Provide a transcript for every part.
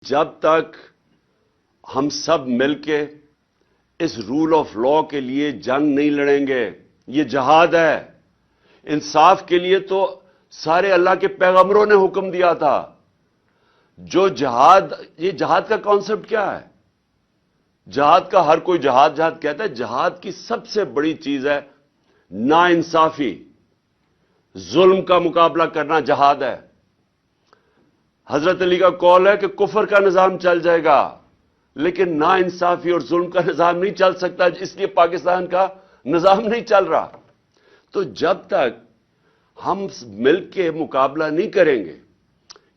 جب تک ہم سب مل کے اس رول آف لا کے لیے جنگ نہیں لڑیں گے، یہ جہاد ہے۔ انصاف کے لیے تو سارے اللہ کے پیغمبروں نے حکم دیا تھا۔ جو جہاد، یہ جہاد کا کانسیپٹ کیا ہے؟ جہاد کا ہر کوئی جہاد کہتا ہے۔ جہاد کی سب سے بڑی چیز ہے نا انصافی، ظلم کا مقابلہ کرنا جہاد ہے۔ حضرت علی کا قول ہے کہ کفر کا نظام چل جائے گا لیکن نا انصافی اور ظلم کا نظام نہیں چل سکتا، اس لیے پاکستان کا نظام نہیں چل رہا۔ تو جب تک ہم مل کے مقابلہ نہیں کریں گے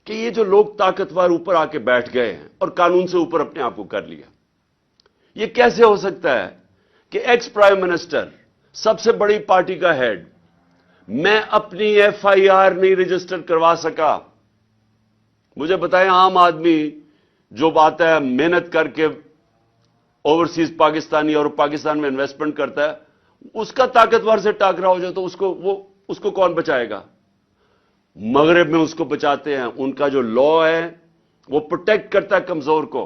کہ یہ جو لوگ طاقتور اوپر آ کے بیٹھ گئے ہیں اور قانون سے اوپر اپنے آپ کو کر لیا، یہ کیسے ہو سکتا ہے کہ ایکس پرائم منسٹر، سب سے بڑی پارٹی کا ہیڈ، میں اپنی ایف آئی آر نہیں رجسٹر کروا سکا؟ مجھے بتائیں، عام آدمی جو آتا ہے محنت کر کے اوورسیز پاکستانی اور پاکستان میں انویسٹمنٹ کرتا ہے، اس کا طاقتور سے ٹاکرا ہو جائے تو اس کو کون بچائے گا؟ مغرب میں اس کو بچاتے ہیں۔ ان کا جو لا ہے وہ پروٹیکٹ کرتا ہے کمزور کو،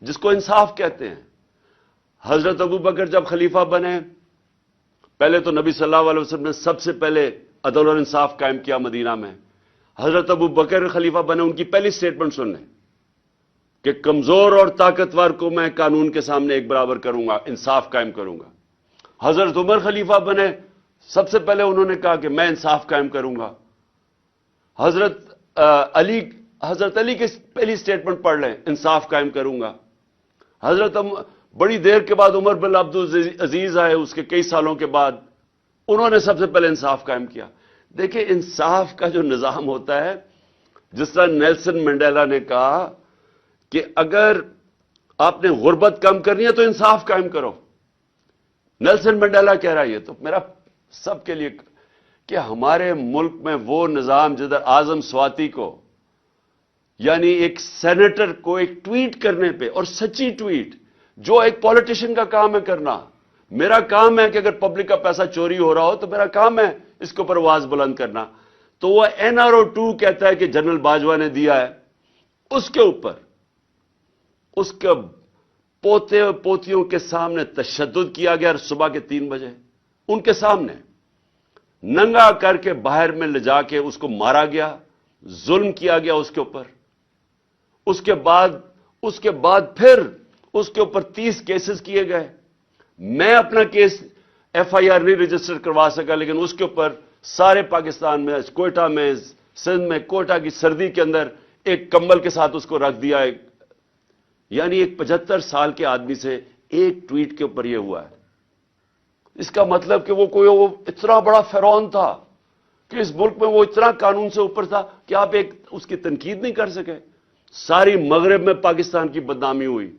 جس کو انصاف کہتے ہیں۔ حضرت ابو بکر جب خلیفہ بنے، پہلے تو نبی صلی اللہ علیہ وسلم نے سب سے پہلے عدل اور انصاف قائم کیا مدینہ میں۔ حضرت ابو بکر خلیفہ بنے، ان کی پہلی سٹیٹمنٹ سن لیں کہ کمزور اور طاقتور کو میں قانون کے سامنے ایک برابر کروں گا، انصاف قائم کروں گا۔ حضرت عمر خلیفہ بنے، سب سے پہلے انہوں نے کہا کہ میں انصاف قائم کروں گا۔ حضرت علی کی پہلی سٹیٹمنٹ پڑھ لیں، انصاف قائم کروں گا۔ بڑی دیر کے بعد عمر بن عبد العزیز آئے، اس کے کئی سالوں کے بعد انہوں نے سب سے پہلے انصاف قائم کیا۔ دیکھیں، انصاف کا جو نظام ہوتا ہے، جس طرح نیلسن منڈیلا نے کہا کہ اگر آپ نے غربت کم کرنی ہے تو انصاف قائم کرو۔ نیلسن منڈیلا کہہ رہا ہے، یہ تو میرا سب کے لیے، کہ ہمارے ملک میں وہ نظام جدھر اعظم سواتی کو، یعنی ایک سینیٹر کو ایک ٹویٹ کرنے پہ، اور سچی ٹویٹ، جو ایک پولیٹیشین کا کام ہے کرنا، میرا کام ہے کہ اگر پبلک کا پیسہ چوری ہو رہا ہو تو میرا کام ہے اس کے اوپر آواز بلند کرنا، تو وہ NRO2 کہتا ہے کہ جنرل باجوہ نے دیا ہے، اس کے اوپر اس کے پوتے پوتیوں کے سامنے تشدد کیا گیا، صبح کے 3 بجے ان کے سامنے ننگا کر کے باہر میں لے جا کے اس کو مارا گیا، ظلم کیا گیا اس کے اوپر۔ اس کے بعد پھر اس کے اوپر 30 کیسز کیے گئے۔ میں اپنا کیس ایف آئی آر نہیں رجسٹر کروا سکا، لیکن اس کے اوپر سارے پاکستان میں، کوئٹہ میں، سندھ میں، کوئٹہ کی سردی کے اندر ایک کمبل کے ساتھ اس کو رکھ دیا۔ یعنی ایک 75 سال کے آدمی سے ایک ٹویٹ کے اوپر یہ ہوا ہے۔ اس کا مطلب کہ وہ اتنا بڑا فرعون تھا کہ اس ملک میں وہ اتنا قانون سے اوپر تھا کہ آپ اس کی تنقید نہیں کر سکے۔ ساری مغرب میں پاکستان کی بدنامی ہوئی۔